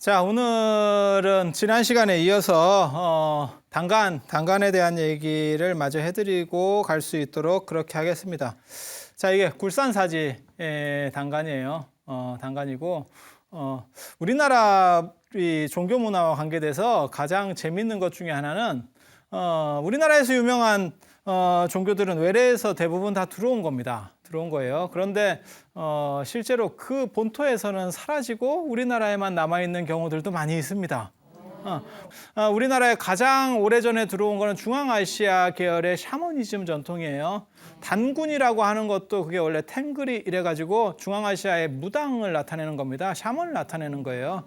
자, 오늘은 지난 시간에 이어서 단간에 대한 얘기를 마저 해드리고 갈 수 있도록 그렇게 하겠습니다. 자, 이게 굴산사지의 단간이에요. 단간이고 우리나라 이 종교 문화와 관계돼서 가장 재밌는 것 중에 하나는 우리나라에서 유명한 종교들은 외래에서 대부분 다 들어온 겁니다. 들어온 거예요. 그런데 실제로 그 본토에서는 사라지고 우리나라에만 남아있는 경우들도 많이 있습니다. 우리나라에 가장 오래전에 들어온 거는 중앙아시아 계열의 샤머니즘 전통이에요. 단군이라고 하는 것도 그게 원래 탱글이 이래가지고 중앙아시아의 무당을 나타내는 겁니다. 샤먼을 나타내는 거예요.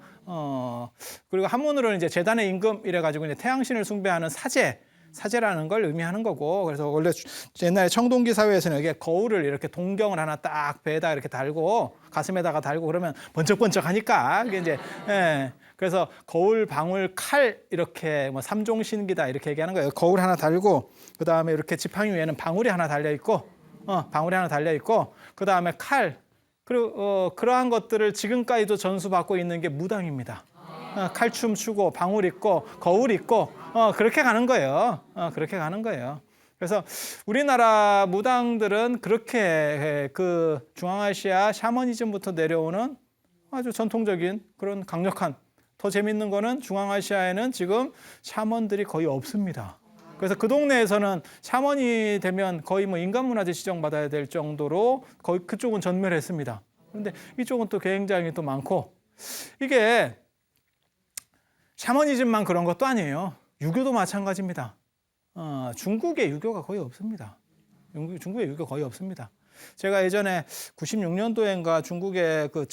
그리고 한문으로는 이제 재단의 임금 이래가지고 이제 태양신을 숭배하는 사제라는 걸 의미하는 거고, 그래서 원래 옛날에 청동기 사회에서는 이게 거울을 이렇게 동경을 하나 딱 배에다 이렇게 달고 가슴에다가 달고 그러면 번쩍번쩍하니까 이게 이제 그래서 거울, 방울, 칼 이렇게 뭐 삼종신기다 이렇게 얘기하는 거예요. 거울 하나 달고 그 다음에 이렇게 지팡이 위에는 방울이 하나 달려 있고, 그 다음에 칼, 그리고 그러한 것들을 지금까지도 전수받고 있는 게 무당입니다. 칼춤 추고 방울 있고 거울 있고 그렇게 가는 거예요. 그렇게 가는 거예요. 그래서 우리나라 무당들은 그렇게 그 중앙아시아 샤머니즘부터 내려오는 아주 전통적인 그런 강력한, 더 재밌는 거는 중앙아시아에는 지금 샤먼들이 거의 없습니다. 그래서 그 동네에서는 샤먼이 되면 거의 뭐 인간문화재 지정받아야 될 정도로 거의 그쪽은 전멸했습니다. 그런데 이쪽은 또 굉장히 또 많고, 이게 샤머니즘만 그런 것도 아니에요. 유교도 마찬가지입니다. 중국에 유교가 거의 없습니다. 중국에 유교 거의 없습니다. 제가 예전에 96년도인가 중국의 그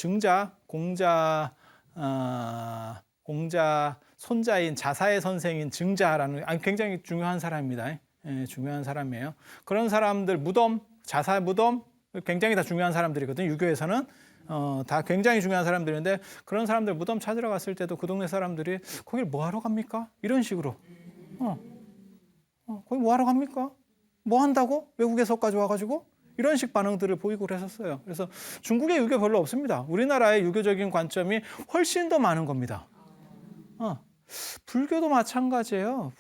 공자 손자인 자사의 선생인 증자라는 굉장히 중요한 사람입니다. 중요한 사람이에요. 그런 사람들 무덤, 자사 무덤 굉장히 다 중요한 사람들이거든요. 유교에서는 다 굉장히 중요한 사람들인데, 그런 사람들 무덤 찾으러 갔을 때도 그 동네 사람들이 거길 뭐 하러 갑니까? 이런 식으로 거기 뭐 하러 갑니까? 뭐 한다고? 외국에서까지 와가지고? 이런 식 반응들을 보이고 그랬었어요. 그래서 중국의 유교 별로 없습니다. 우리나라의 유교적인 관점이 훨씬 더 많은 겁니다. 불교도 마찬가지예요.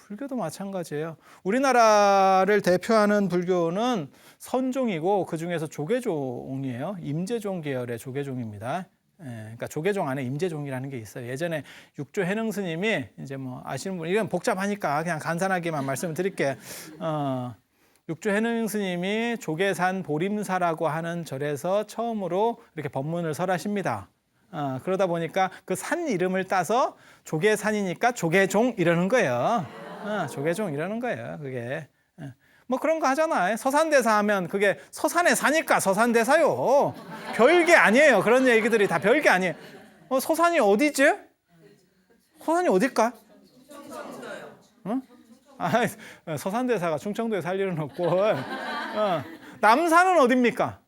우리나라를 대표하는 불교는 선종이고 그 중에서 조계종이에요. 임재종 계열의 조계종입니다. 그러니까 조계종 안에 임재종이라는 게 있어요. 예전에 육조 해능 스님이 이제 뭐 아시는 분, 이건 복잡하니까 그냥 간단하게만 말씀을 드릴게요. 육조 해능 스님이 조계산 보림사라고 하는 절에서 처음으로 이렇게 법문을 설하십니다. 그러다 보니까 그 산 이름을 따서 조계산이니까 조계종 이러는 거예요. 조계종 이러는 거예요. 그게 뭐 그런 거 하잖아요. 서산대사 하면 그게 서산에 사니까 서산대사요. 별게 아니에요. 그런 얘기들이 다 별게 아니에요. 서산이 어디지? 서산이 어딜까? 서산대사가 충청도에 살 일은 없고. 남산은 어딥니까?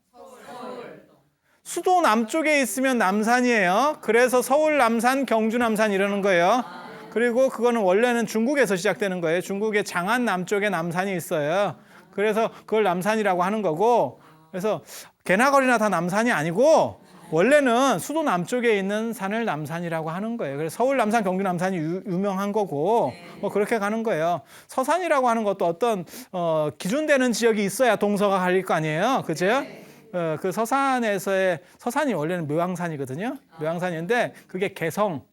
수도 남쪽에 있으면 남산이에요. 그래서 서울 남산, 경주 남산 이러는 거예요. 그리고 그거는 원래는 중국에서 시작되는 거예요. 중국의 장안 남쪽에 남산이 있어요. 그래서 그걸 남산이라고 하는 거고, 그래서 개나 거리나 다 남산이 아니고 원래는 수도 남쪽에 있는 산을 남산이라고 하는 거예요. 그래서 서울 남산, 경주 남산이 유명한 거고 뭐 그렇게 가는 거예요. 서산이라고 하는 것도 어떤 기준되는 지역이 있어야 동서가 갈릴 거 아니에요. 그죠? 그 서산이 원래는 묘향산이거든요. 묘향산인데 그게 개성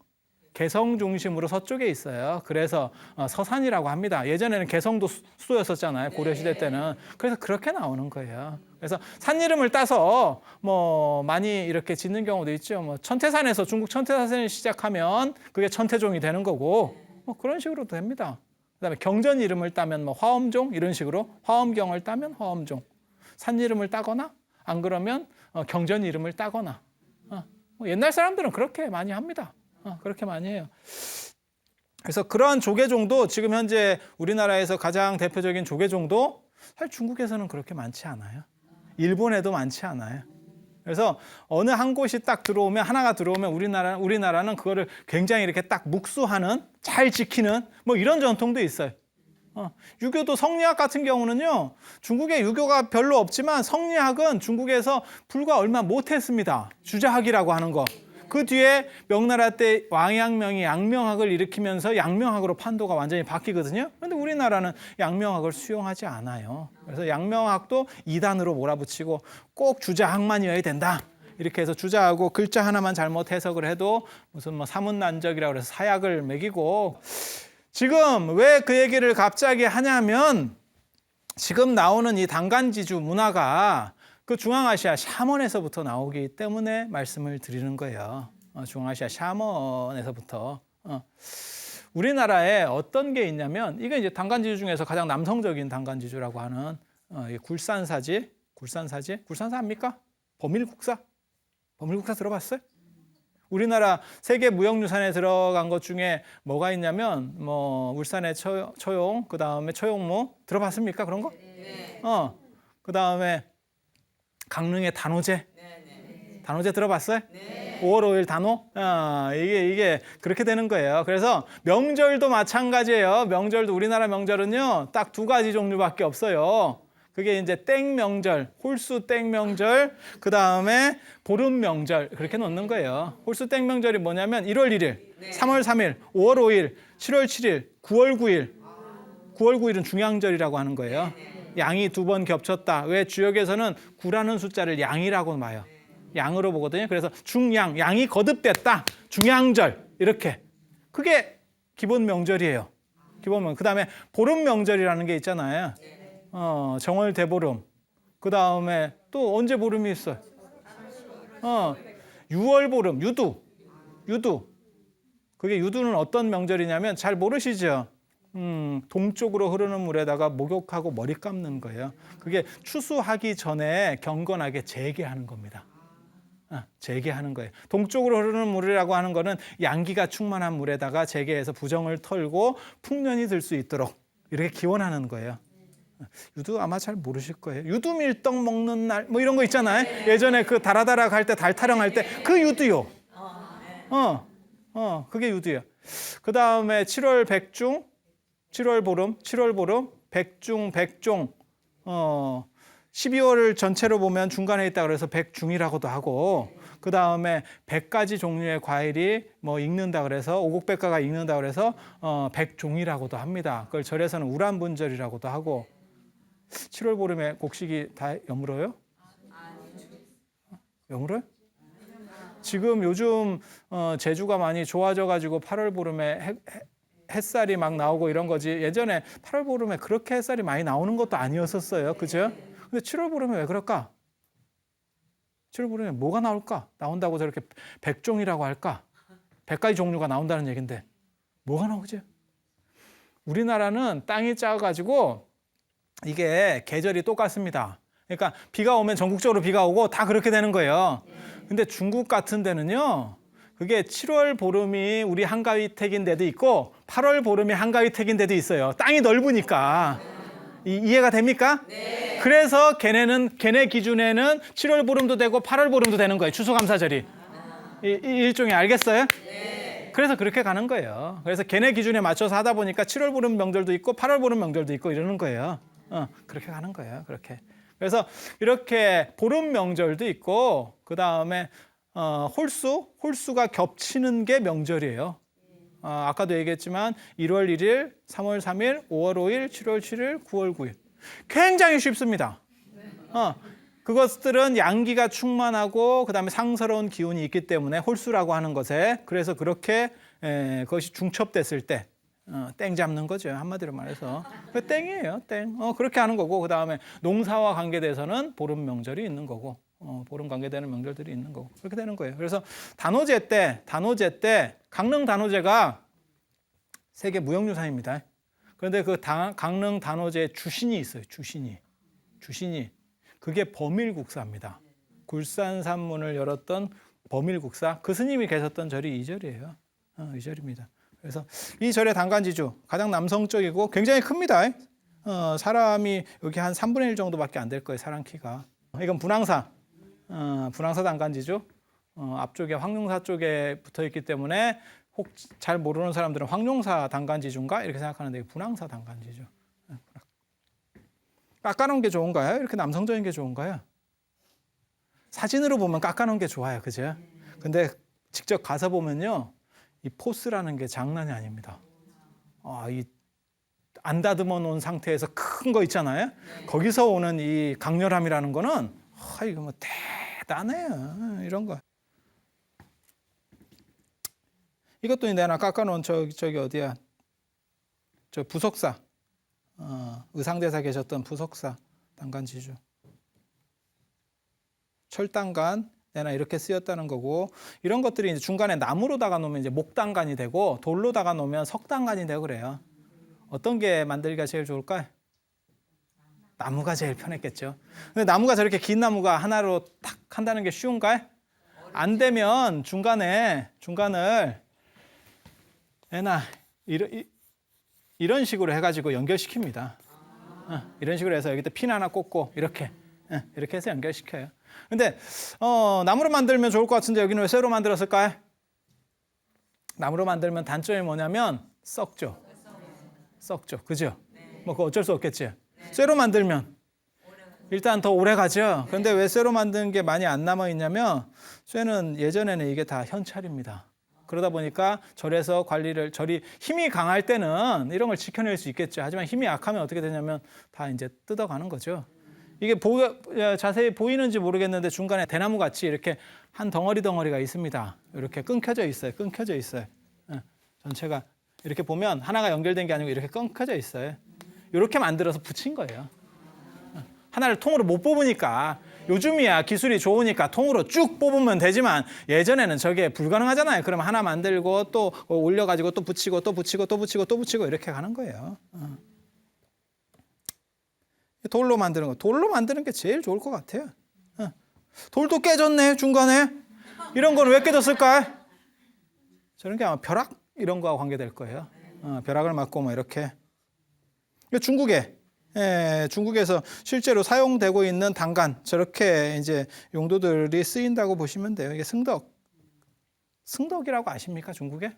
중심으로 서쪽에 있어요. 그래서 서산이라고 합니다. 예전에는 개성도 수도였었잖아요. 고려시대 때는. 그래서 그렇게 나오는 거예요. 그래서 산 이름을 따서 뭐 많이 이렇게 짓는 경우도 있죠. 뭐 천태산에서, 중국 천태산을 시작하면 그게 천태종이 되는 거고 뭐 그런 식으로 됩니다. 그다음에 경전 이름을 따면 뭐 화엄종 이런 식으로, 화엄경을 따면 화엄종. 산 이름을 따거나 안 그러면 경전 이름을 따거나. 뭐 옛날 사람들은 그렇게 많이 합니다. 그렇게 많이 해요. 그래서 그러한 조계종도 지금 현재 우리나라에서 가장 대표적인 조계종도 사실 중국에서는 그렇게 많지 않아요. 일본에도 많지 않아요. 그래서 어느 한 곳이 딱 들어오면, 하나가 들어오면 우리나라는 그거를 굉장히 이렇게 딱 묵수하는, 잘 지키는 뭐 이런 전통도 있어요. 유교도 성리학 같은 경우는요, 중국에 유교가 별로 없지만 성리학은 중국에서 불과 얼마 못했습니다. 주자학이라고 하는 거. 그 뒤에 명나라 때 왕양명이 양명학을 일으키면서 양명학으로 판도가 완전히 바뀌거든요. 그런데 우리나라는 양명학을 수용하지 않아요. 그래서 양명학도 이단으로 몰아붙이고 꼭 주자학만이어야 된다. 이렇게 해서 주자하고 글자 하나만 잘못 해석을 해도 무슨 뭐 사문난적이라고 해서 사약을 매기고, 지금 왜 그 얘기를 갑자기 하냐면 지금 나오는 이 단간지주 문화가 그 중앙아시아 샤먼에서부터 나오기 때문에 말씀을 드리는 거예요. 중앙아시아 샤먼에서부터. 우리나라에 어떤 게 있냐면, 이게 이제 단간지주 중에서 가장 남성적인 단간지주라고 하는 굴산사지. 굴산사 압니까? 범일국사? 범일국사 들어봤어요? 우리나라 세계 무형유산에 들어간 것 중에 뭐가 있냐면, 뭐 울산의 처용, 그 다음에 처용무 들어봤습니까? 그런 거? 네. 그 다음에 강릉의 단오제. 네. 단오제 들어봤어요? 네. 5월 5일 단오. 이게 그렇게 되는 거예요. 그래서 명절도 마찬가지예요. 명절도 우리나라 명절은요 딱 두 가지 종류밖에 없어요. 그게 이제 땡명절, 홀수 땡명절, 그 다음에 보름 명절, 그렇게 놓는 거예요. 홀수 땡명절이 뭐냐면 1월 1일, 네. 3월 3일, 5월 5일, 7월 7일, 9월 9일. 9월 9일은 중양절이라고 하는 거예요. 양이 두 번 겹쳤다. 왜 주역에서는 9라는 숫자를 양이라고 봐요. 양으로 보거든요. 그래서 중양, 양이 거듭됐다. 중양절, 이렇게. 그게 기본 명절이에요. 기본 명절. 그 다음에 보름 명절이라는 게 있잖아요. 정월 대보름. 그 다음에 또 언제 보름이 있어요? 6월 보름, 유두. 그게 유두는 어떤 명절이냐면 잘 모르시죠? 동쪽으로 흐르는 물에다가 목욕하고 머리 감는 거예요. 그게 추수하기 전에 경건하게 재개하는 겁니다. 재개하는 거예요. 동쪽으로 흐르는 물이라고 하는 거는 양기가 충만한 물에다가 재개해서 부정을 털고 풍년이 들 수 있도록 이렇게 기원하는 거예요. 유두 아마 잘 모르실 거예요. 유두 밀떡 먹는 날 뭐 이런 거 있잖아요. 예전에 그 다라다라 갈 때 달 타령할 때 그 유두요. 그게 유두예요. 그 다음에 7월 백중, 7월 보름, 백종. 12월을 전체로 보면 중간에 있다 그래서 백중이라고도 하고, 그 다음에 100가지 종류의 과일이 뭐 익는다 그래서 오곡백과가 익는다 그래서 백종이라고도 합니다. 그걸 절에서는 우란분절이라고도 하고. 7월 보름에 곡식이 다 여물어요? 여물어요? 지금 요즘 제주가 많이 좋아져 가지고 8월 보름에 햇살이 막 나오고 이런 거지, 예전에 8월 보름에 그렇게 햇살이 많이 나오는 것도 아니었었어요. 그죠? 근데 7월 보름에 왜 그럴까? 7월 보름에 뭐가 나올까? 나온다고 저렇게 백종이라고 할까? 100가지 종류가 나온다는 얘긴데 뭐가 나오죠? 우리나라는 땅이 작아가지고 이게 계절이 똑같습니다. 그러니까 비가 오면 전국적으로 비가 오고 다 그렇게 되는 거예요. 근데 중국 같은 데는요, 그게 7월 보름이 우리 한가위택인 데도 있고 8월 보름이 한가위택인 데도 있어요. 땅이 넓으니까. 이해가 됩니까? 네. 그래서 걔네 기준에는 7월 보름도 되고 8월 보름도 되는 거예요. 추수감사절이. 일종의, 알겠어요? 네. 그래서 그렇게 가는 거예요. 그래서 걔네 기준에 맞춰서 하다 보니까 7월 보름 명절도 있고 8월 보름 명절도 있고 이러는 거예요. 그렇게 가는 거예요. 그렇게. 그래서 이렇게 보름 명절도 있고, 그 다음에 홀수가 겹치는 게 명절이에요. 아까도 얘기했지만 1월 1일, 3월 3일, 5월 5일, 7월 7일, 9월 9일. 굉장히 쉽습니다. 그것들은 양기가 충만하고 그 다음에 상서로운 기운이 있기 때문에 홀수라고 하는 것에, 그래서 그렇게 그것이 중첩됐을 때 땡 잡는 거죠. 한마디로 말해서. 땡이에요. 땡. 그렇게 하는 거고, 그 다음에 농사와 관계돼서는 보름 명절이 있는 거고, 보름 관계되는 명절들이 있는 거고, 그렇게 되는 거예요. 그래서 단오제 때 강릉 단오제가 세계 무형유산입니다. 그런데 그 강릉 단오제에 주신이 있어요. 주신이. 그게 범일국사입니다. 굴산산문을 열었던 범일국사. 그 스님이 계셨던 절이 이 절이에요. 이 절입니다. 그래서 이 절의 단간지주 가장 남성적이고 굉장히 큽니다. 사람이 여기 한 3분의 1 정도밖에 안 될 거예요. 사람 키가. 이건 분황사 단간지주. 앞쪽에 황룡사 쪽에 붙어 있기 때문에 혹 잘 모르는 사람들은 황룡사 단간지주인가 이렇게 생각하는데, 분황사 단간지주. 깎아놓은 게 좋은가요? 이렇게 남성적인 게 좋은가요? 사진으로 보면 깎아놓은 게 좋아요. 그죠? 근데 직접 가서 보면요, 이 포스라는 게 장난이 아닙니다. 이 안 다듬어 놓은 상태에서 큰 거 있잖아요. 거기서 오는 이 강렬함이라는 거는 이거 뭐 대단해요. 이런 거. 이것도 내가 깎아놓은 저기 어디야? 저 부속사. 의상대사 계셨던 부속사 단간지주. 철단간 내가 이렇게 쓰였다는 거고, 이런 것들이 이제 중간에 나무로다가 놓으면 이제 목단간이 되고 돌로다가 놓으면 석단간이 되고 그래요. 어떤 게 만들기가 제일 좋을까요? 나무가 제일 편했겠죠. 근데 나무가 저렇게 긴 나무가 하나로 탁 한다는 게 쉬운가요? 안 되면 중간을 이런 식으로 해가지고 연결시킵니다. 이런 식으로 해서 여기다 핀 하나 꽂고 이렇게 해서 연결시켜요. 근데 나무로 만들면 좋을 것 같은데 여기는 왜 쇠로 만들었을까요? 나무로 만들면 단점이 뭐냐면 썩죠. 그죠? 뭐 그거 어쩔 수 없겠지. 쇠로 만들면 일단 더 오래 가죠. 그런데 왜 쇠로 만든 게 많이 안 남아 있냐면 쇠는 예전에는 이게 다 현찰입니다. 그러다 보니까 절이 힘이 강할 때는 이런 걸 지켜낼 수 있겠죠. 하지만 힘이 약하면 어떻게 되냐면 다 이제 뜯어가는 거죠. 이게 자세히 보이는지 모르겠는데 중간에 대나무 같이 이렇게 한 덩어리가 있습니다. 이렇게 끊겨져 있어요. 전체가 이렇게 보면 하나가 연결된 게 아니고 이렇게 끊겨져 있어요. 이렇게 만들어서 붙인 거예요. 하나를 통으로 못 뽑으니까, 요즘이야 기술이 좋으니까 통으로 쭉 뽑으면 되지만 예전에는 저게 불가능하잖아요. 그러면 하나 만들고 또 올려가지고 또 붙이고 이렇게 가는 거예요. 돌로 만드는 게 제일 좋을 것 같아요. 돌도 깨졌네 중간에. 이런 건 왜 깨졌을까? 저런 게 아마 벼락 이런 거와 관계될 거예요. 벼락을 맞고 뭐 이렇게. 중국에서 실제로 사용되고 있는 단간, 저렇게 이제 용도들이 쓰인다고 보시면 돼요. 이게 승덕이라고 아십니까, 중국에?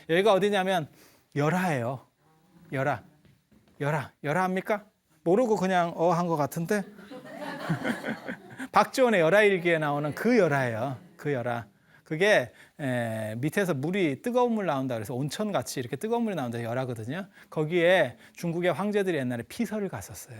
여기가 어디냐면 열하예요. 열하합니까? 모르고 그냥 한 것 같은데. 박지원의 열하일기에 나오는 그 열하예요. 그 열하. 그게 밑에서 뜨거운 물 나온다 그래서 온천같이 이렇게 뜨거운 물이 나온다 열하거든요. 거기에 중국의 황제들이 옛날에 피서를 갔었어요.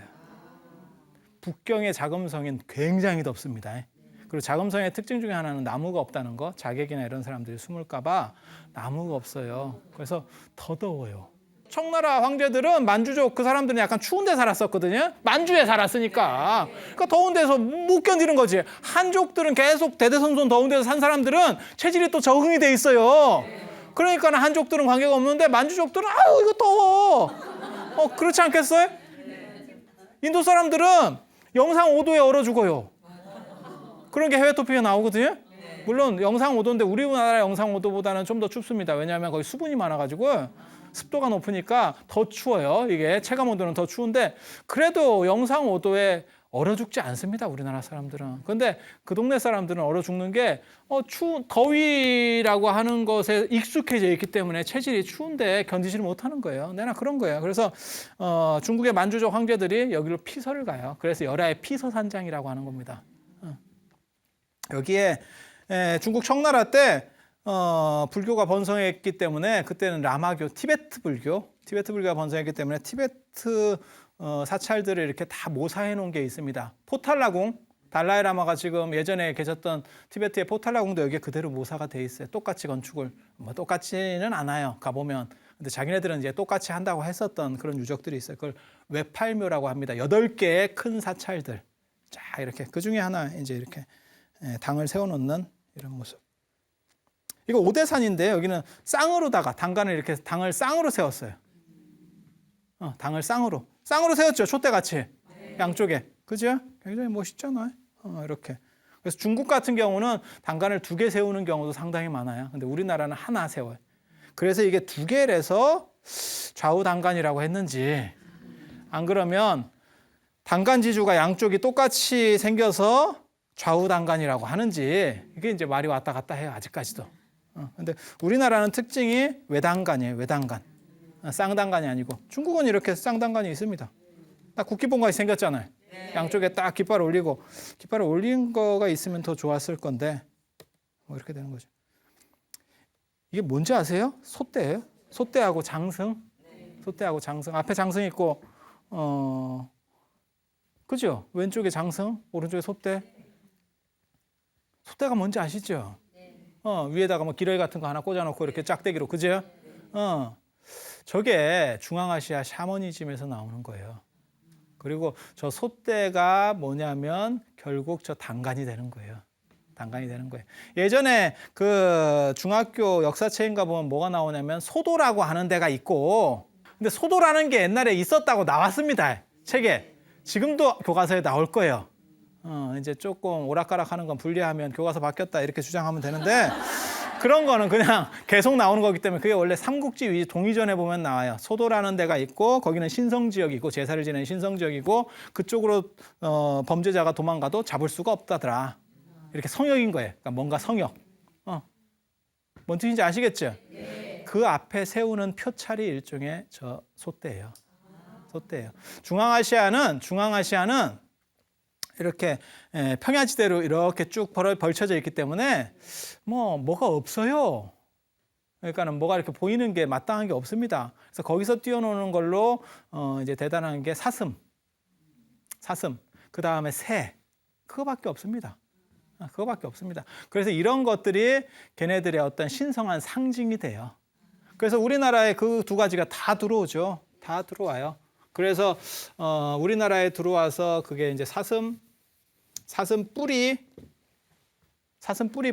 북경의 자금성은 굉장히 덥습니다. 그리고 자금성의 특징 중에 하나는 나무가 없다는 거. 자객이나 이런 사람들이 숨을까 봐 나무가 없어요. 그래서 더 더워요. 청나라 황제들은 만주족 그 사람들은 약간 추운 데 살았었거든요. 만주에 살았으니까. 그러니까 더운 데서 못 견디는 거지. 한족들은 계속 대대손손 더운 데서 산 사람들은 체질이 또 적응이 돼 있어요. 그러니까 한족들은 관계가 없는데 만주족들은 이거 더워. 그렇지 않겠어요? 인도 사람들은 영상 5도에 얼어 죽어요. 그런 게 해외 토픽에 나오거든요. 물론 영상 5도인데 우리나라 영상 5도보다는 좀 더 춥습니다. 왜냐하면 거기 수분이 많아가지고 습도가 높으니까 더 추워요. 이게 체감 온도는 더 추운데 그래도 영상 5도에 얼어 죽지 않습니다. 우리나라 사람들은. 그런데 그 동네 사람들은 얼어 죽는 게 더위라고 하는 것에 익숙해져 있기 때문에 체질이 추운데 견디지를 못하는 거예요. 내나 그런 거예요. 그래서 중국의 만주족 황제들이 여기로 피서를 가요. 그래서 열하의 피서산장이라고 하는 겁니다. 여기에 중국 청나라 때 불교가 번성했기 때문에 그때는 라마교, 티베트 불교가 번성했기 때문에 티베트 사찰들을 이렇게 다 모사해 놓은 게 있습니다. 포탈라궁, 달라이라마가 지금 예전에 계셨던 티베트의 포탈라궁도 여기에 그대로 모사가 돼 있어요. 똑같이 건축을. 뭐 똑같지는 않아요. 가보면. 근데 자기네들은 이제 똑같이 한다고 했었던 그런 유적들이 있어요. 그걸 외팔묘라고 합니다. 8개의 큰 사찰들. 자, 이렇게. 그 중에 하나 이제 이렇게 당을 세워놓는 이런 모습. 이거 오대산인데 여기는 쌍으로다가 당을 쌍으로 세웠어요. 당을 쌍으로 세웠죠. 촛대같이 양쪽에. 그죠? 굉장히 멋있잖아요. 이렇게. 그래서 중국 같은 경우는 당간을 2개 세우는 경우도 상당히 많아요. 근데 우리나라는 하나 세워요. 그래서 이게 2개래서 좌우 당간이라고 했는지, 안 그러면 당간지주가 양쪽이 똑같이 생겨서 좌우 당간이라고 하는지, 이게 이제 말이 왔다 갔다 해요. 아직까지도. 근데 우리나라는 특징이 외당간이에요. 외당간. 쌍당간이 아니고. 중국은 이렇게 쌍당간이 있습니다. 딱 국기봉같이 생겼잖아요. 양쪽에 딱 깃발 올리고. 깃발을 올린 거가 있으면 더 좋았을 건데 뭐 이렇게 되는 거죠. 이게 뭔지 아세요? 소떼예요. 소떼하고 장승. 소떼하고 장승. 앞에 장승 있고 그죠? 왼쪽에 장승, 오른쪽에 소떼. 소떼가 뭔지 아시죠? 위에다가 뭐 기러기 같은 거 하나 꽂아놓고 이렇게 짝대기로, 그죠? 저게 중앙아시아 샤머니즘에서 나오는 거예요. 그리고 저 소떼가 뭐냐면 결국 저 단간이 되는 거예요. 단간이 되는 거예요. 예전에 그 중학교 역사책인가 보면 뭐가 나오냐면 소도라고 하는 데가 있고, 근데 소도라는 게 옛날에 있었다고 나왔습니다. 책에. 지금도 교과서에 나올 거예요. 이제 조금 오락가락하는 건 분리하면 교과서 바뀌었다 이렇게 주장하면 되는데 그런 거는 그냥 계속 나오는 거기 때문에 그게 원래 삼국지 위주 동의전에 보면 나와요. 소도라는 데가 있고 거기는 신성지역이고 제사를 지내는 신성지역이고 그쪽으로 범죄자가 도망가도 잡을 수가 없다더라. 이렇게 성역인 거예요. 그러니까 뭔가 성역. 뭔 뜻인지 아시겠죠? 그 앞에 세우는 표찰이 일종의 저 소떼예요. 소떼예요. 중앙아시아는 이렇게 평야지대로 이렇게 쭉 벌쳐져 있기 때문에 뭐가 없어요. 그러니까는 뭐가 이렇게 보이는 게 마땅한 게 없습니다. 그래서 거기서 뛰어노는 걸로 이제 대단한 게 사슴, 그 다음에 새, 그거밖에 없습니다. 그거밖에 없습니다. 그래서 이런 것들이 걔네들의 어떤 신성한 상징이 돼요. 그래서 우리나라에 그 두 가지가 다 들어오죠. 다 들어와요. 그래서 우리나라에 들어와서 그게 이제 사슴 뿔이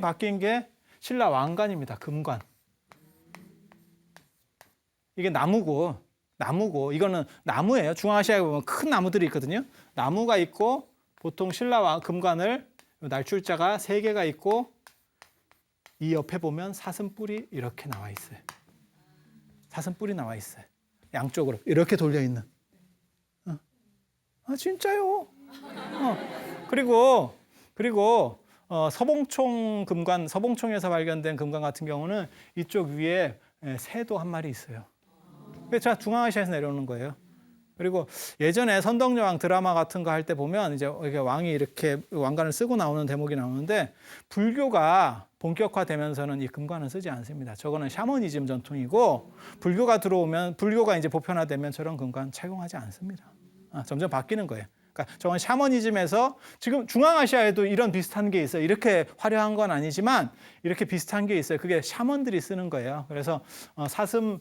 바뀐 게 신라 왕관입니다. 금관. 이게 나무고 이거는 나무예요. 중앙아시아에 보면 큰 나무들이 있거든요. 나무가 있고 보통 신라 금관을 날출자가 3개가 있고 이 옆에 보면 사슴 뿔이 이렇게 나와 있어요. 사슴 뿔이 나와 있어요. 양쪽으로 이렇게 돌려 있는. 진짜요. 그리고 서봉총 금관, 서봉총에서 발견된 금관 같은 경우는 이쪽 위에 새도 한 마리 있어요. 그래서 중앙아시아에서 내려오는 거예요. 그리고 예전에 선덕여왕 드라마 같은 거 할 때 보면 이제 왕이 이렇게 왕관을 쓰고 나오는 대목이 나오는데 불교가 본격화되면서는 이 금관은 쓰지 않습니다. 저거는 샤머니즘 전통이고 불교가 이제 보편화되면 저런 금관 착용하지 않습니다. 점점 바뀌는 거예요. 그러니까 저건 샤머니즘에서 지금 중앙아시아에도 이런 비슷한 게 있어요. 이렇게 화려한 건 아니지만 이렇게 비슷한 게 있어요. 그게 샤먼들이 쓰는 거예요. 그래서 사슴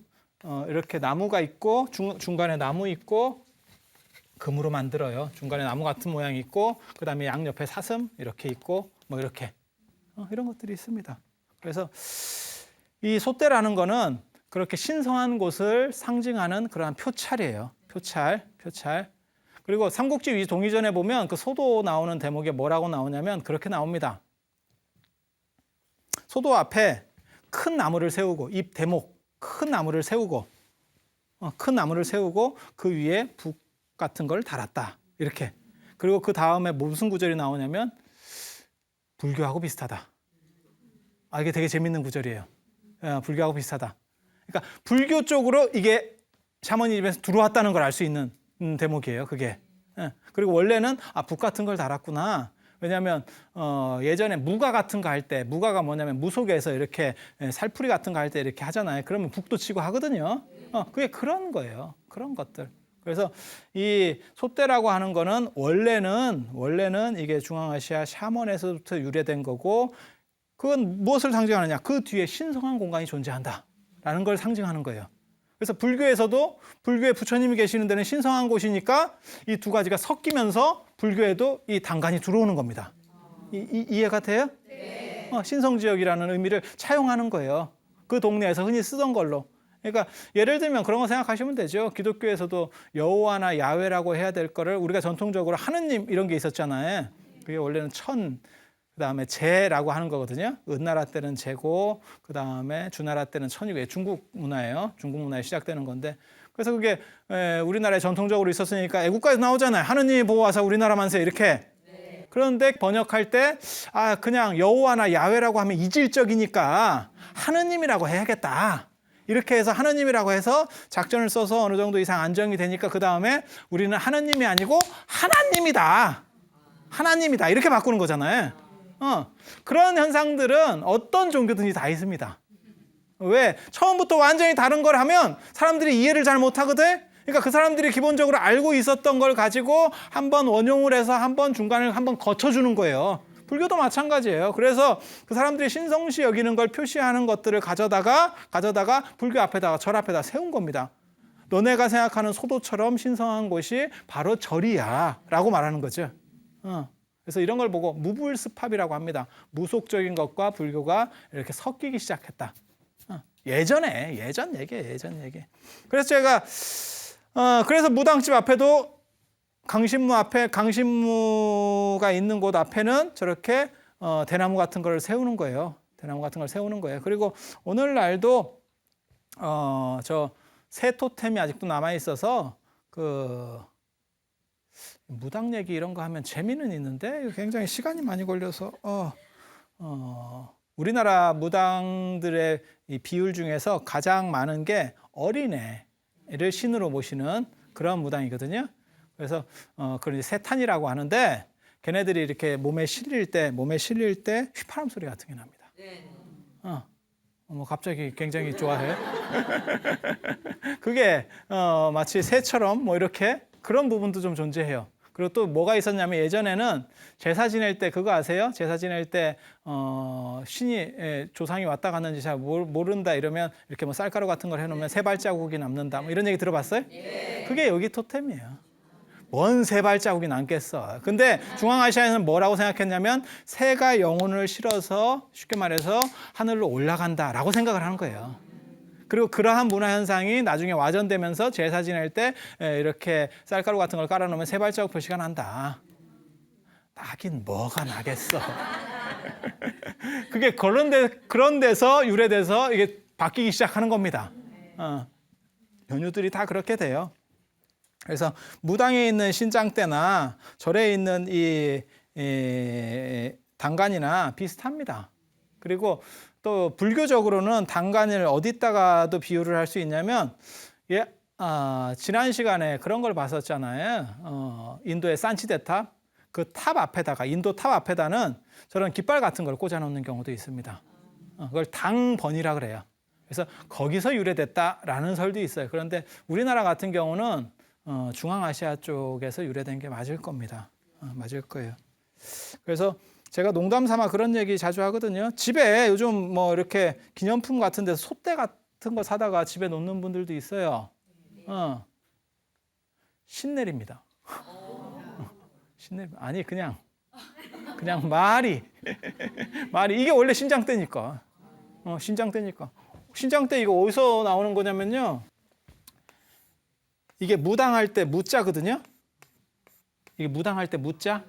이렇게 나무가 있고 중간에 나무 있고 금으로 만들어요. 중간에 나무 같은 모양이 있고 그다음에 양옆에 사슴 이렇게 있고 뭐 이렇게 이런 것들이 있습니다. 그래서 이 소떼라는 거는 그렇게 신성한 곳을 상징하는 그러한 표찰이에요. 표찰. 그리고 삼국지 위주 동의전에 보면 그 소도 나오는 대목에 뭐라고 나오냐면 그렇게 나옵니다. 소도 앞에 큰 나무를 세우고 잎 대목 큰 나무를 세우고 그 위에 북 같은 걸 달았다. 이렇게. 그리고 그 다음에 무슨 구절이 나오냐면 불교하고 비슷하다. 이게 되게 재밌는 구절이에요. 불교하고 비슷하다. 그러니까 불교 쪽으로 이게 샤머니즘에서 들어왔다는 걸 알 수 있는 대목이에요. 그게. 그리고 원래는 북 같은 걸 달았구나. 왜냐하면 예전에 무가 같은 거 할 때 무가가 뭐냐면 무속에서 이렇게 살풀이 같은 거 할 때 이렇게 하잖아요. 그러면 북도 치고 하거든요. 그게 그런 거예요. 그런 것들. 그래서 이 소떼라고 하는 거는 원래는 이게 중앙아시아 샤먼에서부터 유래된 거고 그건 무엇을 상징하느냐? 그 뒤에 신성한 공간이 존재한다라는 걸 상징하는 거예요. 그래서 불교에서도 불교에 부처님이 계시는 데는 신성한 곳이니까 이 두 가지가 섞이면서 불교에도 이 단간이 들어오는 겁니다. 이해가 돼요? 네. 신성지역이라는 의미를 차용하는 거예요. 그 동네에서 흔히 쓰던 걸로. 그러니까 예를 들면 그런 거 생각하시면 되죠. 기독교에서도 여호와나 야훼라고 해야 될 거를 우리가 전통적으로 하느님 이런 게 있었잖아요. 그게 원래는 그다음에 제라고 하는 거거든요. 은나라 때는 제고 그다음에 주나라 때는 천이고 중국 문화예요. 중국 문화에 시작되는 건데 그래서 그게 우리나라에 전통적으로 있었으니까 애국가에서 나오잖아요. 하느님이 보호하사 우리나라 만세 이렇게. 그런데 번역할 때 그냥 여호와나 야훼라고 하면 이질적이니까 하느님이라고 해야겠다. 이렇게 해서 하느님이라고 해서 작전을 써서 어느 정도 이상 안정이 되니까 그 다음에 우리는 하느님이 아니고 하나님이다 이렇게 바꾸는 거잖아요. 그런 현상들은 어떤 종교든지 다 있습니다. 왜? 처음부터 완전히 다른 걸 하면 사람들이 이해를 잘 못하거든. 그러니까 그 사람들이 기본적으로 알고 있었던 걸 가지고 한번 원용을 해서 한번 중간을 한번 거쳐주는 거예요. 불교도 마찬가지예요. 그래서 그 사람들이 신성시 여기는 걸 표시하는 것들을 가져다가 불교 앞에다가 절 앞에다 세운 겁니다. 너네가 생각하는 소도처럼 신성한 곳이 바로 절이야 라고 말하는 거죠. 그래서 이런 걸 보고 무불습합이라고 합니다. 무속적인 것과 불교가 이렇게 섞이기 시작했다. 예전 얘기. 그래서 제가 그래서 무당집 앞에도 강신무가 있는 곳 앞에는 저렇게 대나무 같은 걸 세우는 거예요. 그리고 오늘날도 저 새 토템이 아직도 남아 있어서 그 무당 얘기 이런 거 하면 재미는 있는데 굉장히 시간이 많이 걸려서 우리나라 무당들의 이 비율 중에서 가장 많은 게 어린애를 신으로 모시는 그런 무당이거든요. 그래서 그걸 세탄이라고 하는데 걔네들이 이렇게 몸에 실릴 때 휘파람 소리 같은 게 납니다. 갑자기 굉장히 좋아해. 그게 마치 새처럼 뭐 이렇게 그런 부분도 좀 존재해요. 그리고 또 뭐가 있었냐면 예전에는 제사 지낼 때 그거 아세요? 제사 지낼 때 신이 조상이 왔다 갔는지 잘 모른다 이러면 이렇게 뭐 쌀가루 같은 걸 해놓으면 새 발자국이 남는다. 뭐 이런 얘기 들어봤어요? 그게 여기 토템이에요. 뭔 새 발자국이 남겠어. 근데 중앙아시아에서는 뭐라고 생각했냐면 새가 영혼을 실어서 쉽게 말해서 하늘로 올라간다라고 생각을 하는 거예요. 그리고 그러한 문화 현상이 나중에 와전되면서 제사 지낼 때 이렇게 쌀가루 같은 걸 깔아놓으면 새 발자국 표시가 난다. 나긴 뭐가 나겠어. 그게 그런 데서 유래돼서 이게 바뀌기 시작하는 겁니다. 연유들이 다 그렇게 돼요. 그래서 무당에 있는 신장대나 절에 있는 이 당간이나 비슷합니다. 그리고 또 불교적으로는 당간을 어디다가도 비유를 할 수 있냐면 지난 시간에 그런 걸 봤었잖아요. 인도의 산치대탑 그 탑 앞에다가 인도 탑 앞에다는 저런 깃발 같은 걸 꽂아 놓는 경우도 있습니다. 그걸 당번이라 그래요. 그래서 거기서 유래됐다라는 설도 있어요. 그런데 우리나라 같은 경우는 중앙아시아 쪽에서 유래된 게 맞을 겁니다. 맞을 거예요. 그래서 제가 농담 삼아 그런 얘기 자주 하거든요. 집에 요즘 뭐 이렇게 기념품 같은 데서 솥대 같은 거 사다가 집에 놓는 분들도 있어요. 신내립니다. 아니 그냥 말이 이게 원래 신장대니까. 신장대 이거 어디서 나오는 거냐면요. 이게 무당할 때 무자거든요. 이게 무당할 때 무자.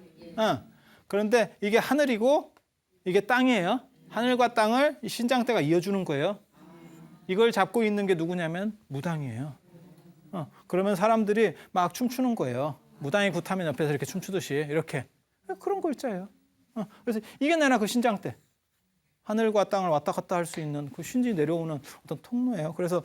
그런데 이게 하늘이고 이게 땅이에요. 하늘과 땅을 이 신장대가 이어주는 거예요. 이걸 잡고 있는 게 누구냐면 무당이에요. 그러면 사람들이 막 춤추는 거예요. 무당이 굿하면 옆에서 이렇게 춤추듯이 이렇게. 그런 글자예요. 그래서 이게 내나 그 신장대. 하늘과 땅을 왔다 갔다 할 수 있는 그 신지 내려오는 어떤 통로예요. 그래서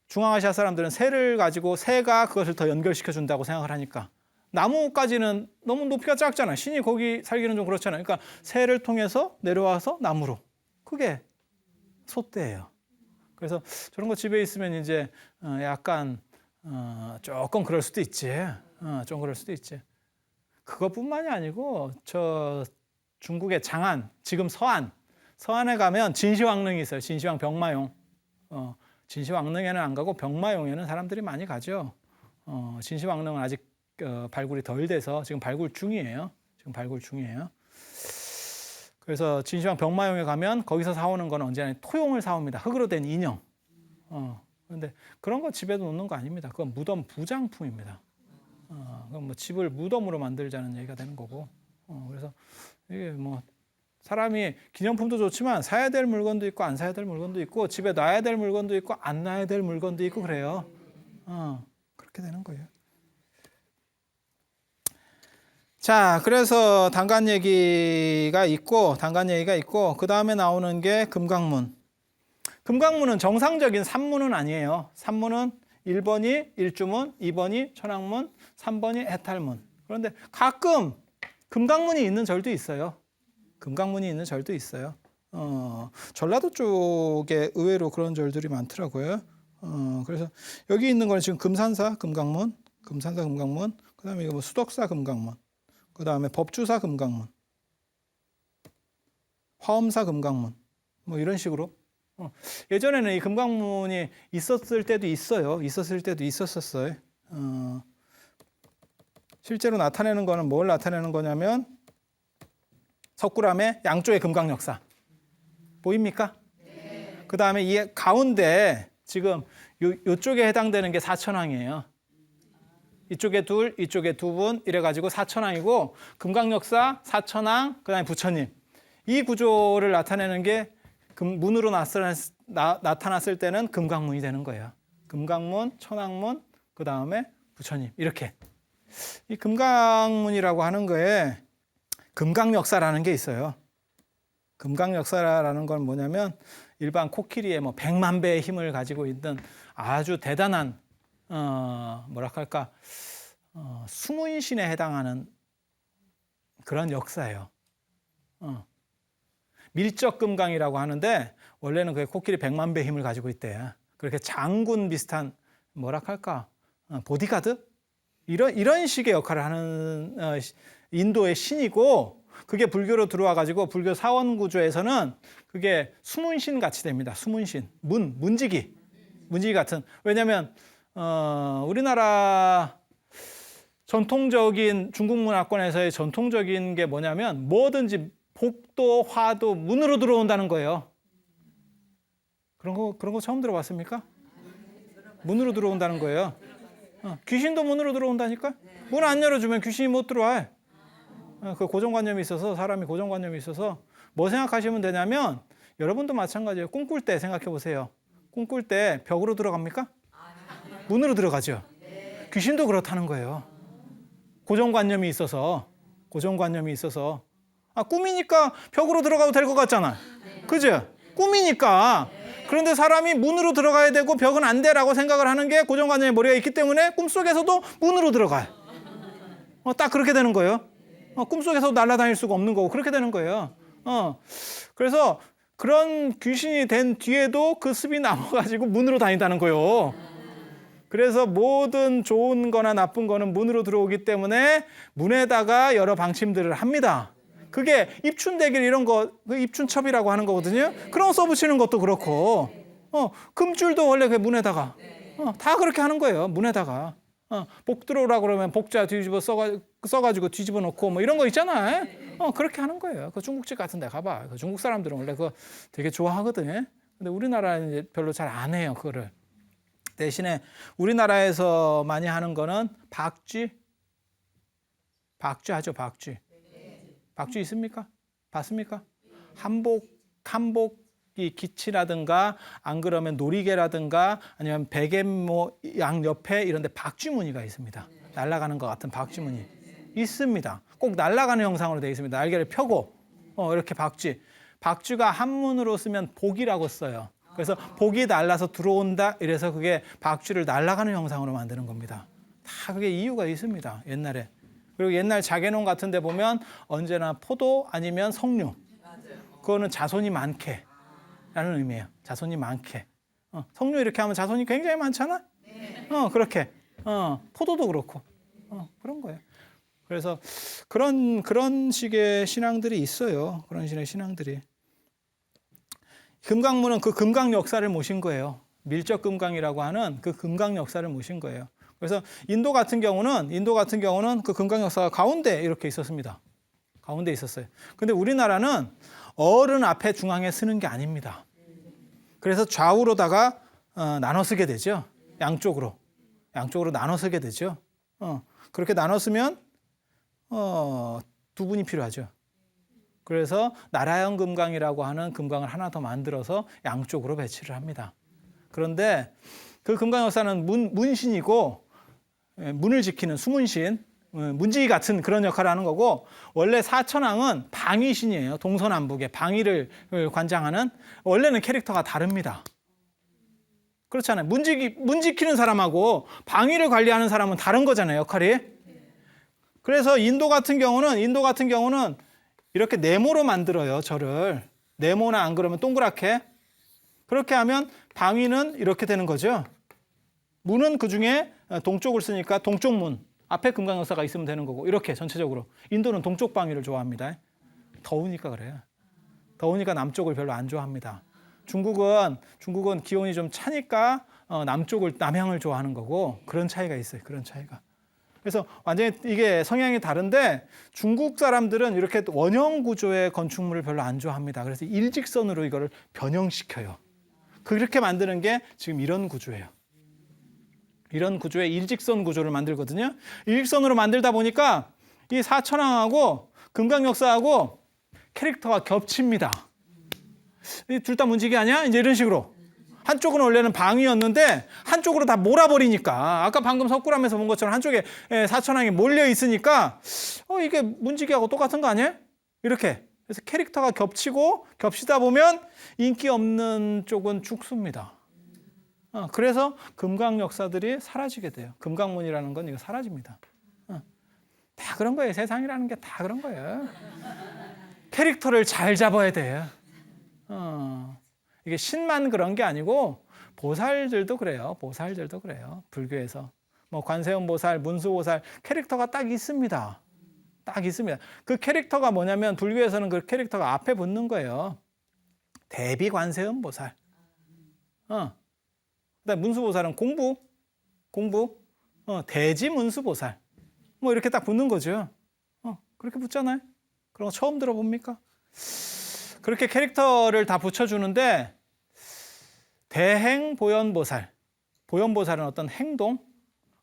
중앙아시아 사람들은 새를 가지고 새가 그것을 더 연결시켜 준다고 생각을 하니까 나무까지는 너무 높이가 작잖아요. 신이 거기 살기는 좀 그렇잖아요. 그러니까 새를 통해서 내려와서 나무로. 그게 솥대예요. 그래서 저런 거 집에 있으면 이제 약간 조금 그럴 수도 있지. 좀 그럴 수도 있지. 그것뿐만이 아니고 저 중국의 장안, 지금 서안에 가면 진시황릉이 있어요. 진시황 병마용. 진시황릉에는 안 가고 병마용에는 사람들이 많이 가죠. 진시황릉은 아직 발굴이 덜 돼서 지금 발굴 중이에요. 그래서 진시황 병마용에 가면 거기서 사오는 건 언제나 토용을 사옵니다. 흙으로 된 인형. 그런데 그런 거 집에도 놓는 거 아닙니다. 그건 무덤 부장품입니다. 그럼 뭐 집을 무덤으로 만들자는 얘기가 되는 거고. 그래서 이게 뭐 사람이 기념품도 좋지만 사야 될 물건도 있고 안 사야 될 물건도 있고 집에 놔야 될 물건도 있고 안 놔야 될 물건도 있고 그래요. 그렇게 되는 거예요. 자, 그래서 당간 얘기가 있고 그 다음에 나오는 게 금강문. 금강문은 정상적인 산문은 아니에요. 산문은 1번이 일주문, 2번이 천왕문, 3번이 해탈문. 그런데 가끔 금강문이 있는 절도 있어요. 전라도 쪽에 의외로 그런 절들이 많더라고요. 그래서 여기 있는 거는 지금 금산사 금강문, 그다음에 이거 뭐 수덕사 금강문, 그다음에 법주사 금강문, 화엄사 금강문, 뭐 이런 식으로. 예전에는 이 금강문이 있었을 때도 있었어요. 실제로 나타내는 거는 뭘 나타내는 거냐면 석굴암의 양쪽의 금강 역사 보입니까? 네. 그 다음에 이 가운데 지금 요쪽에 해당되는 게 사천왕이에요. 이쪽에 둘, 이쪽에 두 분 이래가지고 사천왕이고 금강 역사, 사천왕, 그 다음에 부처님. 이 구조를 나타내는 게 문으로 나타났을 때는 금강문이 되는 거예요. 금강문, 천왕문, 그 다음에 부처님 이렇게. 이 금강문이라고 하는 거에 금강역사라는 게 있어요. 금강역사라는 건 뭐냐면 일반 코끼리의 뭐 100만 배의 힘을 가지고 있는 아주 대단한 뭐랄까 수문신에 해당하는 그런 역사예요. 밀적금강이라고 하는데 원래는 그게 코끼리 100만 배의 힘을 가지고 있대요. 그렇게 장군 비슷한 뭐랄까 보디가드 이런 식의 역할을 하는 인도의 신이고 그게 불교로 들어와 가지고 불교 사원 구조에서는 그게 수문신 같이 됩니다. 수문신, 문지기 같은. 왜냐하면 우리나라 전통적인 중국 문화권에서의 전통적인 게 뭐냐면 뭐든지 복도, 화도 문으로 들어온다는 거예요. 그런 거 처음 들어봤습니까? 문으로 들어온다는 거예요. 귀신도 문으로 들어온다니까? 문 안 열어주면 귀신이 못 들어와. 그 고정관념이 있어서 사람이 고정관념이 있어서 뭐 생각하시면 되냐면 여러분도 마찬가지예요. 꿈꿀 때 생각해 보세요. 꿈꿀 때 벽으로 들어갑니까? 문으로 들어가죠. 귀신도 그렇다는 거예요. 고정관념이 있어서 꿈이니까 벽으로 들어가도 될 것 같잖아. 그죠? 꿈이니까. 그런데 사람이 문으로 들어가야 되고 벽은 안 돼라고 생각을 하는 게 고정관념의 머리가 있기 때문에 꿈속에서도 문으로 들어가요. 딱 그렇게 되는 거예요. 꿈속에서도 날아다닐 수가 없는 거고 그렇게 되는 거예요. 그래서 그런 귀신이 된 뒤에도 그 습이 남아가지고 문으로 다닌다는 거예요. 그래서 모든 좋은 거나 나쁜 거는 문으로 들어오기 때문에 문에다가 여러 방침들을 합니다. 그게 입춘대길 이런 거, 입춘첩이라고 하는 거거든요. 그런 거 써붙이는 것도 그렇고, 금줄도 원래 그 문에다가, 다 그렇게 하는 거예요. 문에다가. 복 들어오라 그러면 복자 뒤집어 써가지고 뒤집어 놓고 뭐 이런 거 있잖아요. 그렇게 하는 거예요. 그 중국집 같은 데 가봐. 그 중국 사람들은 원래 그거 되게 좋아하거든. 근데 우리나라는 이제 별로 잘 안 해요, 그거를. 대신에 우리나라에서 많이 하는 거는 박쥐 하죠, 박쥐. 박쥐 있습니까? 봤습니까? 한복이 기치라든가 안 그러면 놀이개라든가 아니면 베갯모 양 옆에 이런 데 박쥐 무늬가 있습니다. 날아가는 것 같은 박쥐 무늬 있습니다. 꼭 날아가는 형상으로 되어 있습니다. 날개를 펴고 이렇게 박쥐가 한문으로 쓰면 복이라고 써요. 그래서 복이 날아서 들어온다 이래서 그게 박쥐를 날아가는 형상으로 만드는 겁니다. 다 그게 이유가 있습니다. 옛날에. 그리고 옛날 자개농 같은 데 보면 언제나 포도 아니면 석류. 그거는 자손이 많게 라는 의미예요. 자손이 많게. 석류 이렇게 하면 자손이 굉장히 많잖아. 그렇게. 포도도 그렇고. 그런 거예요. 그래서 그런 식의 신앙들이 있어요. 그런 식의 신앙들이. 금강문은 그 금강 역사를 모신 거예요. 밀적금강이라고 하는 그 금강 역사를 모신 거예요. 그래서 인도 같은 경우는 그 금강 역사가 가운데 이렇게 있었습니다. 가운데 있었어요. 근데 우리나라는 어른 앞에 중앙에 쓰는 게 아닙니다. 그래서 좌우로다가 나눠 쓰게 되죠. 양쪽으로 나눠 쓰게 되죠. 그렇게 나눠 쓰면 두 분이 필요하죠. 그래서 나라형 금강이라고 하는 금강을 하나 더 만들어서 양쪽으로 배치를 합니다. 그런데 그 금강 역사는 문신이고 문을 지키는 수문신, 문지기 같은 그런 역할을 하는 거고 원래 사천왕은 방위신이에요. 동서남북의 방위를 관장하는 원래는 캐릭터가 다릅니다. 그렇잖아요. 문 지키는 사람하고 방위를 관리하는 사람은 다른 거잖아요. 역할이. 그래서 인도 같은 경우는 이렇게 네모로 만들어요. 절을. 네모나 안 그러면 동그랗게. 그렇게 하면 방위는 이렇게 되는 거죠. 문은 그중에 동쪽을 쓰니까 동쪽 문. 앞에 금강역사가 있으면 되는 거고 이렇게 전체적으로. 인도는 동쪽 방위를 좋아합니다. 더우니까 그래요. 더우니까 남쪽을 별로 안 좋아합니다. 중국은 기온이 좀 차니까 남향을 좋아하는 거고 그런 차이가 있어요. 그런 차이가. 그래서 완전히 이게 성향이 다른데 중국 사람들은 이렇게 원형 구조의 건축물을 별로 안 좋아합니다. 그래서 일직선으로 이거를 변형시켜요. 그렇게 만드는 게 지금 이런 구조예요. 이런 구조의 일직선 구조를 만들거든요. 일직선으로 만들다 보니까 이 사천왕하고 금강역사하고 캐릭터가 겹칩니다. 둘 다 문지기 아니야? 이제 이런 식으로. 한쪽은 원래는 방위였는데 한쪽으로 다 몰아버리니까 아까 방금 석굴암에서 본 것처럼 한쪽에 사천왕이 몰려 있으니까 이게 문지기하고 똑같은 거 아니에요? 이렇게. 그래서 캐릭터가 겹치다 보면 인기 없는 쪽은 죽습니다. 그래서 금강 역사들이 사라지게 돼요. 금강문이라는 건 이거 사라집니다. 다 그런 거예요. 세상이라는 게 다 그런 거예요. 캐릭터를 잘 잡아야 돼요. 이게 신만 그런 게 아니고 보살들도 그래요. 보살들도 그래요. 불교에서 뭐 관세음 보살, 문수 보살 캐릭터가 딱 있습니다. 딱 있습니다. 그 캐릭터가 뭐냐면 불교에서는 그 캐릭터가 앞에 붙는 거예요. 대비 관세음 보살. 그다음 문수 보살은 공부. 대지 문수 보살. 뭐 이렇게 딱 붙는 거죠. 그렇게 붙잖아요. 그런 거 처음 들어봅니까? 그렇게 캐릭터를 다 붙여주는데 대행 보현보살. 보현보살은 어떤 행동.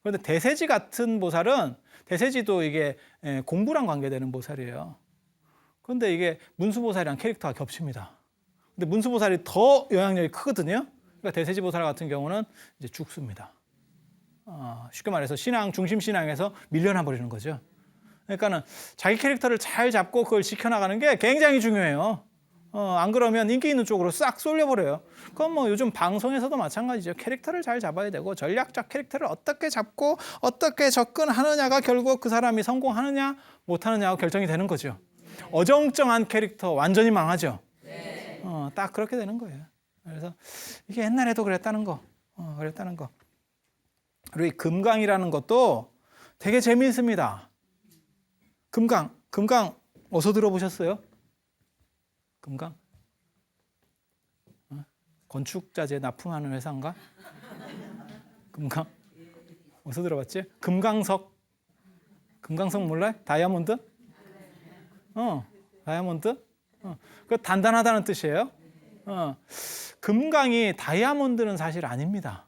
그런데 대세지 같은 보살은 대세지도 이게 공부랑 관계되는 보살이에요. 그런데 이게 문수보살이랑 캐릭터가 겹칩니다. 근데 문수보살이 더 영향력이 크거든요. 그러니까 대세지 보살 같은 경우는 이제 죽습니다. 쉽게 말해서 신앙 중심 신앙에서 밀려나 버리는 거죠. 그러니까는 자기 캐릭터를 잘 잡고 그걸 지켜나가는 게 굉장히 중요해요. 안 그러면 인기 있는 쪽으로 싹 쏠려버려요. 그건 뭐 요즘 방송에서도 마찬가지죠. 캐릭터를 잘 잡아야 되고 전략적 캐릭터를 어떻게 잡고 어떻게 접근하느냐가 결국 그 사람이 성공하느냐 못하느냐가 결정이 되는 거죠. 어정쩡한 캐릭터 완전히 망하죠. 딱 그렇게 되는 거예요. 그래서 이게 옛날에도 그랬다는 거. 그리고 이 금강이라는 것도 되게 재미있습니다. 금강 어디서 들어보셨어요? 금강? 건축자재 납품하는 회사인가? 금강? 어디서 들어봤지? 금강석 몰라요? 다이아몬드? 다이아몬드? 그 단단하다는 뜻이에요. 금강이 다이아몬드는 사실 아닙니다.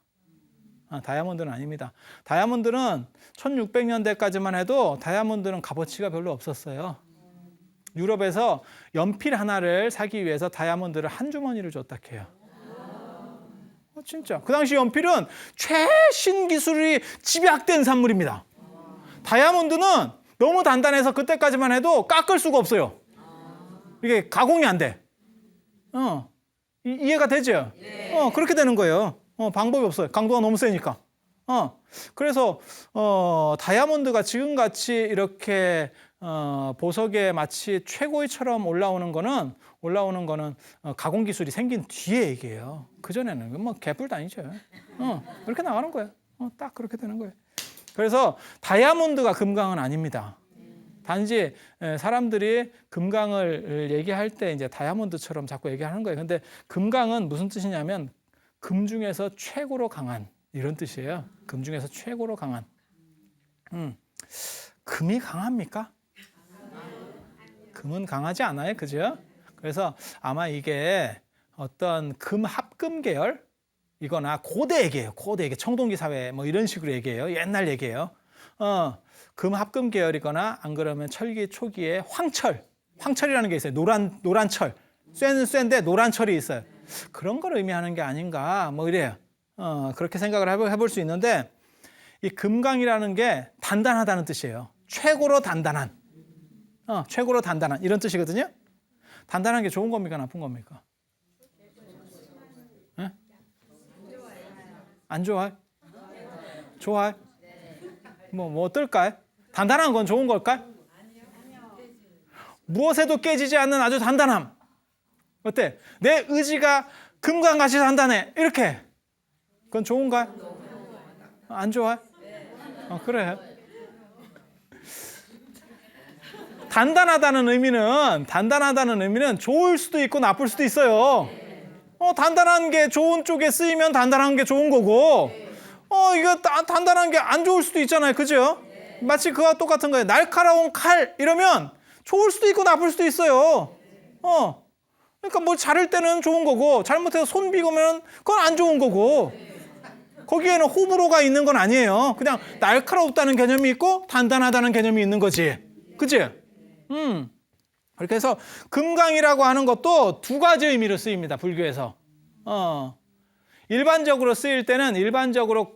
다이아몬드는 아닙니다. 다이아몬드는 1600년대까지만 해도 다이아몬드는 값어치가 별로 없었어요. 유럽에서 연필 하나를 사기 위해서 다이아몬드를 한 주머니를 줬다 해요. 진짜. 그 당시 연필은 최신 기술이 집약된 산물입니다. 다이아몬드는 너무 단단해서 그때까지만 해도 깎을 수가 없어요. 이게 가공이 안 돼. 이해가 되죠? 그렇게 되는 거예요. 방법이 없어요. 강도가 너무 세니까. 그래서 다이아몬드가 지금같이 이렇게 보석에 마치 최고위처럼 올라오는 거는 가공 기술이 생긴 뒤에 얘기예요. 그 전에는 뭐 개뿔도 아니죠. 그렇게 나가는 거예요. 딱 그렇게 되는 거예요. 그래서 다이아몬드가 금강은 아닙니다. 단지 사람들이 금강을 얘기할 때 이제 다이아몬드처럼 자꾸 얘기하는 거예요. 근데 금강은 무슨 뜻이냐면 금 중에서 최고로 강한 이런 뜻이에요. 금 중에서 최고로 강한. 금이 강합니까? 금은 강하지 않아요. 그죠? 그래서 아마 이게 어떤 금 합금 계열 이거나 고대 얘기예요. 고대 얘기. 청동기 사회 뭐 이런 식으로 얘기해요. 옛날 얘기예요. 금 합금 계열이거나 안 그러면 철기 초기에 황철이라는 게 있어요. 노란철. 쇠는 쇠인데 노란철이 있어요. 그런 걸 의미하는 게 아닌가 뭐 이래요. 그렇게 생각을 해볼 수 있는데 이 금강이라는 게 단단하다는 뜻이에요. 최고로 단단한 이런 뜻이거든요. 단단한 게 좋은 겁니까 나쁜 겁니까? 네? 안 좋아요? 좋아요? 뭐 어떨까요? 단단한 건 좋은 걸까요? 무엇에도 깨지지 않는 아주 단단함. 어때? 내 의지가 금강같이 단단해. 이렇게. 그건 좋은가? 안 좋아? 그래. 단단하다는 의미는 좋을 수도 있고 나쁠 수도 있어요. 단단한 게 좋은 쪽에 쓰이면 단단한 게 좋은 거고, 이거 단단한 게 안 좋을 수도 있잖아요. 그죠? 마치 그와 똑같은 거예요. 날카로운 칼 이러면 좋을 수도 있고 나쁠 수도 있어요. 그러니까 뭐 자를 때는 좋은 거고, 잘못해서 손 비고면 그건 안 좋은 거고, 거기에는 호불호가 있는 건 아니에요. 그냥 날카롭다는 개념이 있고 단단하다는 개념이 있는 거지. 그치? 그렇게 해서 금강이라고 하는 것도 두 가지 의미로 쓰입니다. 불교에서. 일반적으로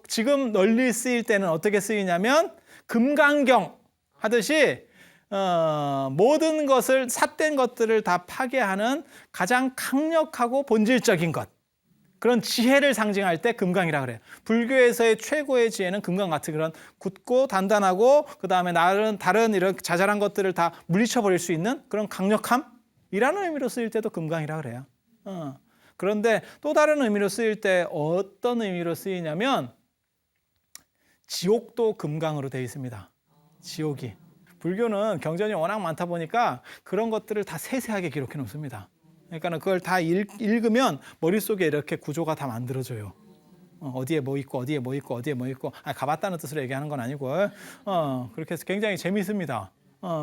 지금 널리 쓰일 때는 어떻게 쓰이냐면 금강경 하듯이 모든 것을 삿된 것들을 다 파괴하는 가장 강력하고 본질적인 것, 그런 지혜를 상징할 때 금강이라 그래요. 불교에서의 최고의 지혜는 금강 같은 그런 굳고 단단하고 그다음에 다른 이런 자잘한 것들을 다 물리쳐버릴 수 있는 그런 강력함이라는 의미로 쓰일 때도 금강이라 그래요. 그런데 또 다른 의미로 쓰일 때 어떤 의미로 쓰이냐면 지옥도 금강으로 되어 있습니다. 지옥이. 불교는 경전이 워낙 많다 보니까 그런 것들을 다 세세하게 기록해 놓습니다. 그러니까 그걸 다 읽으면 머릿속에 이렇게 구조가 다 만들어져요. 어디에 뭐 있고 어디에 뭐 있고 어디에 뭐 있고, 가봤다는 뜻으로 얘기하는 건 아니고, 그렇게 해서 굉장히 재미있습니다.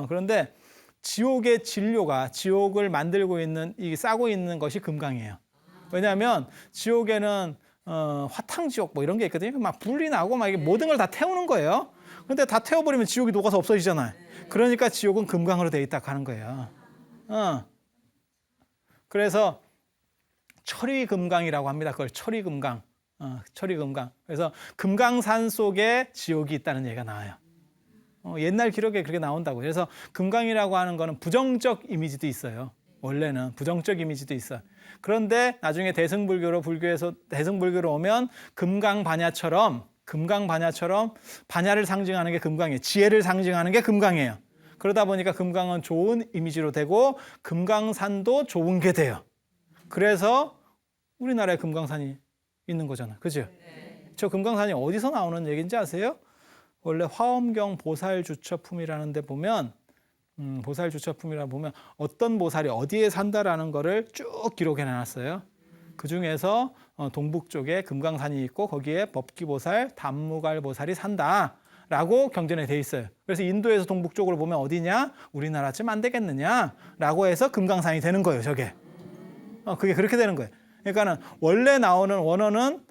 그런데 지옥의 진료가, 지옥을 만들고 있는, 싸고 있는 것이 금강이에요. 왜냐하면 지옥에는 화탕지옥 뭐 이런 게 있거든요. 막 불이 나고 막 이게 모든 걸 다 태우는 거예요. 근데 다 태워버리면 지옥이 녹아서 없어지잖아요. 그러니까 지옥은 금강으로 되어 있다 하는 거예요. 그래서 철의금강이라고 합니다. 그걸 철의금강. 철의금강. 그래서 금강산 속에 지옥이 있다는 얘기가 나와요. 옛날 기록에 그렇게 나온다고. 그래서 금강이라고 하는 거는 부정적 이미지도 있어요. 원래는 부정적 이미지도 있어요. 그런데 나중에 불교에서 대승불교로 오면 금강반야처럼 반야를 상징하는 게 금강이에요. 지혜를 상징하는 게 금강이에요. 그러다 보니까 금강은 좋은 이미지로 되고 금강산도 좋은 게 돼요. 그래서 우리나라에 금강산이 있는 거잖아요. 그죠? 저 금강산이 어디서 나오는 얘기인지 아세요? 원래 화엄경 보살주처품이라는 데 보면 어떤 보살이 어디에 산다라는 거를 쭉 기록해 놨어요. 그중에서 동북 쪽에 금강산이 있고 거기에 법기보살, 담무갈보살이 산다 라고 경전에 돼 있어요. 그래서 인도에서 동북 쪽으로 보면 어디냐? 우리나라쯤 안 되겠느냐? 라고 해서 금강산이 되는 거예요, 저게. 그게 그렇게 되는 거예요. 그러니까는 원래 나오는 원어는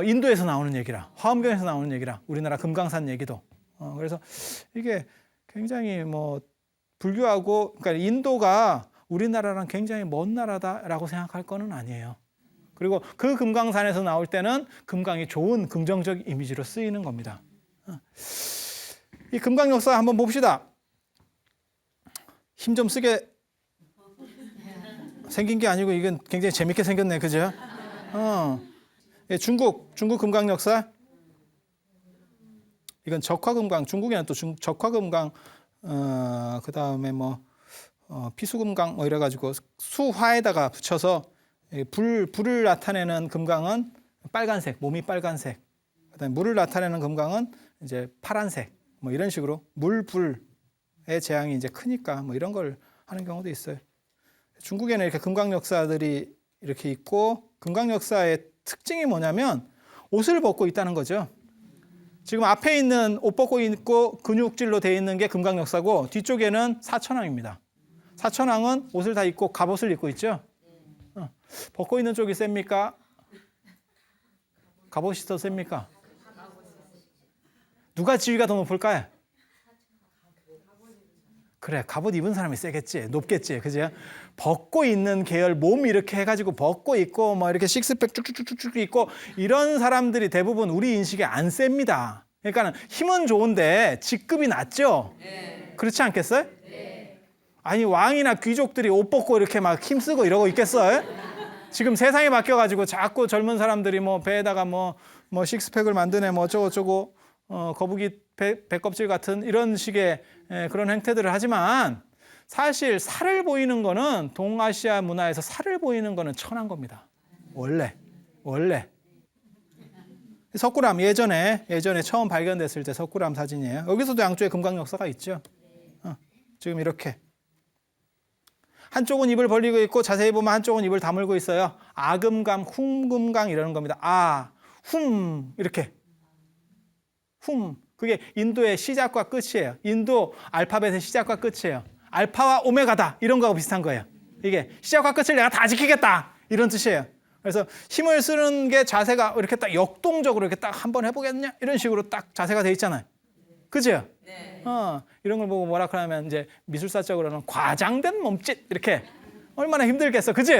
인도에서 나오는 얘기라, 화엄경에서 나오는 얘기라, 우리나라 금강산 얘기도. 그래서 이게 굉장히 불교하고, 그러니까 인도가 우리나라랑 굉장히 먼 나라다라고 생각할 거는 아니에요. 그리고 그 금강산에서 나올 때는 금강이 좋은 긍정적 이미지로 쓰이는 겁니다. 이 금강 역사 한번 봅시다. 힘 좀 쓰게 생긴 게 아니고 이건 굉장히 재밌게 생겼네, 그죠? 중국 금강 역사. 이건 적화금강, 중국에는 또 적화금강, 그 다음에 피수금강 이래가지고 수화에다가 붙여서 불을 나타내는 금강은 빨간색, 몸이 빨간색. 그다음에 물을 나타내는 금강은 이제 파란색, 이런 식으로 불의 재앙이 이제 크니까 이런 걸 하는 경우도 있어요. 중국에는 이렇게 금강 역사들이 이렇게 있고, 금강 역사의 특징이 뭐냐면 옷을 벗고 있다는 거죠. 지금 앞에 있는 옷 벗고 있고 근육질로 되어 있는 게 금강 역사고, 뒤쪽에는 사천왕입니다. 사천왕은 옷을 다 입고 갑옷을 입고 있죠. 벗고 있는 쪽이 셉니까? 갑옷이 더 셉니까? 누가 지위가 더 높을까요? 그래, 갑옷 입은 사람이 세겠지, 높겠지, 그죠? 벗고 있는 계열, 몸 이렇게 해가지고 벗고 있고, 이렇게 식스팩 쭉쭉쭉쭉 있고, 이런 사람들이 대부분 우리 인식에 안 셉니다. 그러니까 힘은 좋은데 직급이 낮죠? 네. 그렇지 않겠어요? 네. 아니, 왕이나 귀족들이 옷 벗고 이렇게 막 힘쓰고 이러고 있겠어요? 지금 세상이 바뀌어가지고 자꾸 젊은 사람들이 배에다가 식스팩을 만드네, 어쩌고, 거북이 배껍질 같은 이런 식의 그런 행태들을 하지만, 사실 살을 보이는 거는 동아시아 문화에서 살을 보이는 거는 천한 겁니다. 원래. 석굴암 예전에 처음 발견됐을 때 석굴암 사진이에요. 여기서도 양쪽에 금강 역사가 있죠. 지금 이렇게. 한쪽은 입을 벌리고 있고 자세히 보면 한쪽은 입을 다물고 있어요. 아금강, 훔금강 이러는 겁니다. 아, 훔 이렇게. 훔. 그게 인도의 시작과 끝이에요. 인도 알파벳의 시작과 끝이에요. 알파와 오메가다 이런 거하고 비슷한 거예요. 이게 시작과 끝을 내가 다 지키겠다 이런 뜻이에요. 그래서 힘을 쓰는 게 자세가 이렇게 딱 역동적으로 이렇게 딱 한번 해보겠냐 이런 식으로 딱 자세가 돼 있잖아요. 그죠? 네. 이런 걸 보고 뭐라 그러면 이제 미술사적으로는 과장된 몸짓 이렇게 얼마나 힘들겠어, 그지?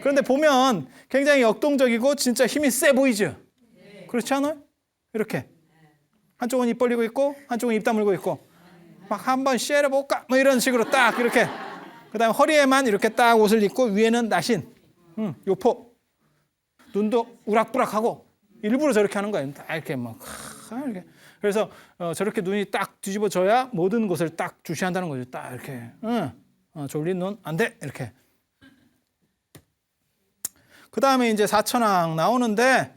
그런데 보면 굉장히 역동적이고 진짜 힘이 세 보이죠. 그렇지 않아요? 이렇게 한쪽은 입 벌리고 있고 한쪽은 입 다물고 있고 막 한번 쉐려볼까 뭐 이런 식으로 딱 이렇게 그다음에 허리에만 이렇게 딱 옷을 입고 위에는 나신 요포 눈도 우락부락하고 일부러 저렇게 하는 거예요. 딱 이렇게 막 이렇게. 그래서 저렇게 눈이 딱 뒤집어져야 모든 것을 딱 주시한다는 거죠. 딱 이렇게. 졸린 눈 안 돼. 이렇게. 그다음에 이제 사천왕 나오는데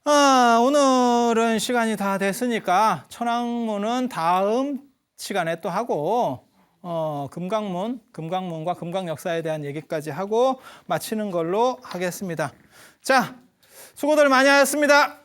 오늘은 시간이 다 됐으니까 천왕문은 다음 시간에 또 하고 금강문과 금강 역사에 대한 얘기까지 하고 마치는 걸로 하겠습니다. 자, 수고들 많이 하셨습니다.